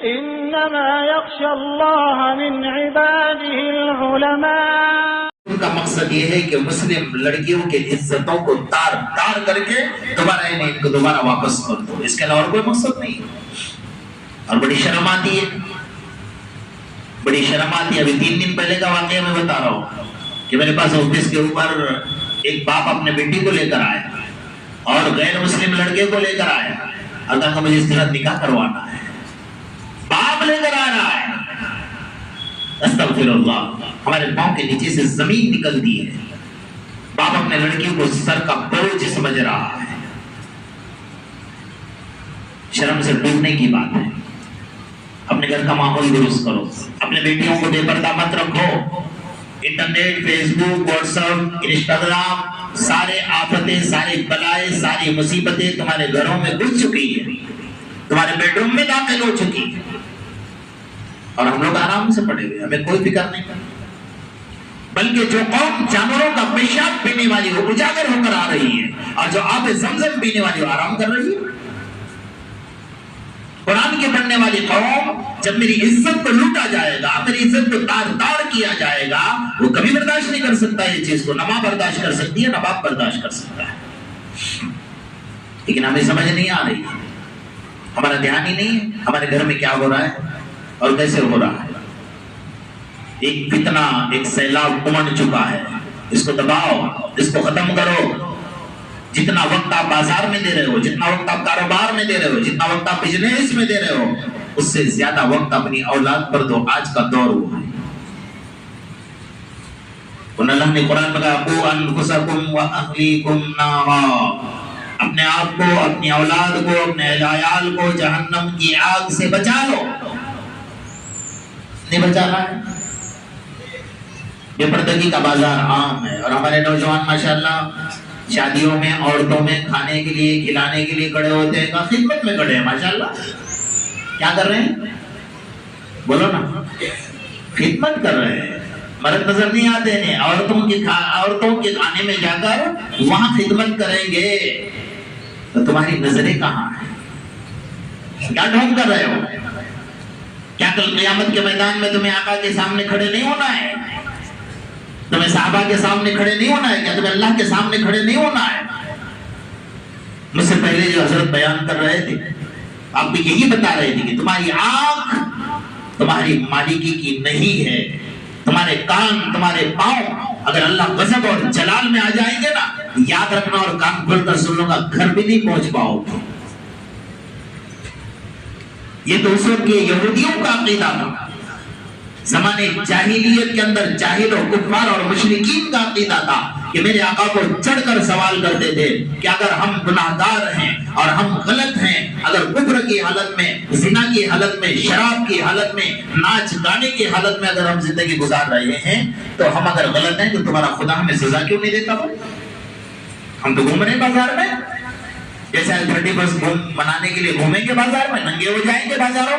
إنما يخشى الله من عباده العلماء. ان کا مقصد یہ ہے کہ مسلم لڑکیوں کے عزتوں کو تار تار کر کے دوبارہ واپس کر دو. اس کے علاوہ کوئی مقصد نہیں. اور بڑی شرم آتی ہے, بڑی شرم آتی ہے. ابھی 3 دن پہلے کا واقعہ میں بتا رہا ہوں کہ میرے پاس آفس کے اوپر ایک باپ اپنے بیٹی کو لے کر آیا اور غیر مسلم لڑکے کو لے کر آیا اور کہا کہ مجھے اس کے ساتھ نکاح کروانا ہے. باپ لے کر آ رہا ہے. استغفر اللہ, ہمارے پاؤں کے نیچے سے زمین نکلتی ہے. باپ اپنے لڑکیوں کو سر کا بوجھ سمجھ رہا ہے. شرم سے ڈوبنے کی بات ہے. اپنے گھر کا ماحول درست کرو, اپنے بیٹیوں کو بے پردہ مت رکھو. انٹرنیٹ, فیس بک, واٹس ایپ, انسٹاگرام, سارے آفتیں, سارے بلائے, ساری مصیبتیں تمہارے گھروں میں گھس چکی ہیں, تمہارے بیڈ روم میں داخل ہو چکی ہیں. اور ہم لوگ آرام سے پڑے ہوئے, ہمیں کوئی فکر نہیں. بلکہ جو قوم جانوروں کا پیشاب پینے والی وہ اجاگر ہو کر آ رہی ہے, اور جو آب زمزم پینے والی وہ آرام کر رہی ہے. قرآن کے پڑھنے والی قوم جب میری عزت کو لوٹا جائے گا, میری عزت کو تار تار کیا جائے گا, وہ کبھی برداشت نہیں کر سکتا یہ چیز کو. نہ ماں برداشت کر سکتی ہے, نہ باپ برداشت کر سکتا ہے. لیکن ہمیں سمجھ نہیں آ رہی, ہمارا دھیان ہی نہیں ہے ہمارے گھر میں کیا ہو رہا ہے اور کیسے ہو رہا ہے. ایک فتنہ, ایک سیلاب امڑ چکا ہے. اس کو دباؤ, اس کو ختم کرو. جتنا وقت آپ بازار میں دے رہے ہو, جتنا وقت آپ کاروبار میں دے رہے ہو, جتنا وقت آپ بزنس میں دے رہے ہو, اس سے زیادہ وقت اپنی اولاد پر دو. آج کا دور ہوا ہے. اللہ نے قرآن میں کہا قوا انفسکم واہلیکم نارا, اپنے آپ کو, اپنی اولاد کو, اپنے عیال کو جہنم کی آگ سے بچا لو. نہیں بچا رہا ہے. بے پردگی کا بازار عام ہے. اور ہمارے نوجوان ماشاءاللہ شادیوں میں, عورتوں میں کھانے کے لیے, کھلانے کے لیے کھڑے ہوتے ہیں, خدمت میں کھڑے ہیں. ماشاءاللہ کیا کر رہے ہیں؟ بولو نا, خدمت کر رہے ہیں. مرد نظر نہیں آتے ہیں. عورتوں کے کھانے میں جا کر وہاں خدمت کریں گے. تو تمہاری نظریں کہاں ہیں؟ کیا ڈھونگ کر رہے ہو؟ کیا کل قیامت کے میدان میں تمہیں آقا کے سامنے کھڑے نہیں ہونا ہے؟ تمہیں صحابہ کے سامنے کھڑے نہیں ہونا ہے؟ کیا تمہیں اللہ کے سامنے کھڑے نہیں ہونا ہے؟ مجھ سے پہلے جو حضرت بیان کر رہے تھے, آپ کو یہی بتا رہے تھے کہ تمہاری آنکھ تمہاری مالکی کی نہیں ہے. تمہارے کان, تمہارے پاؤں اگر اللہ غضب اور جلال میں آ جائیں گے نا, یاد رکھنا اور کان کھول کر سن لو گا, گھر بھی نہیں پہنچ پاؤ گے. یہ تو اس وقت کے یہودیوں کا عقیدہ تھا. زمانے جاہلیت کے اندر جاہل و کفار اور مشرکین کا عقیدہ تھا کہ میرے آقا کو چڑھ کر سوال کرتے تھے کہ اگر ہم گناہگار ہیں اور ہم غلط ہیں, اگر کفر کی حالت میں, زنا کی حالت میں, شراب کی حالت میں, ناچ گانے کی حالت میں اگر ہم زندگی گزار رہے ہیں, تو ہم اگر غلط ہیں تو تمہارا خدا ہمیں سزا کیوں نہیں دیتا؟ ہم تو گھوم رہے ہیں بازار میں, جیسے 31 منانے کے لیے گھومیں گے بازار میں, ننگے ہو جائیں گے بازاروں.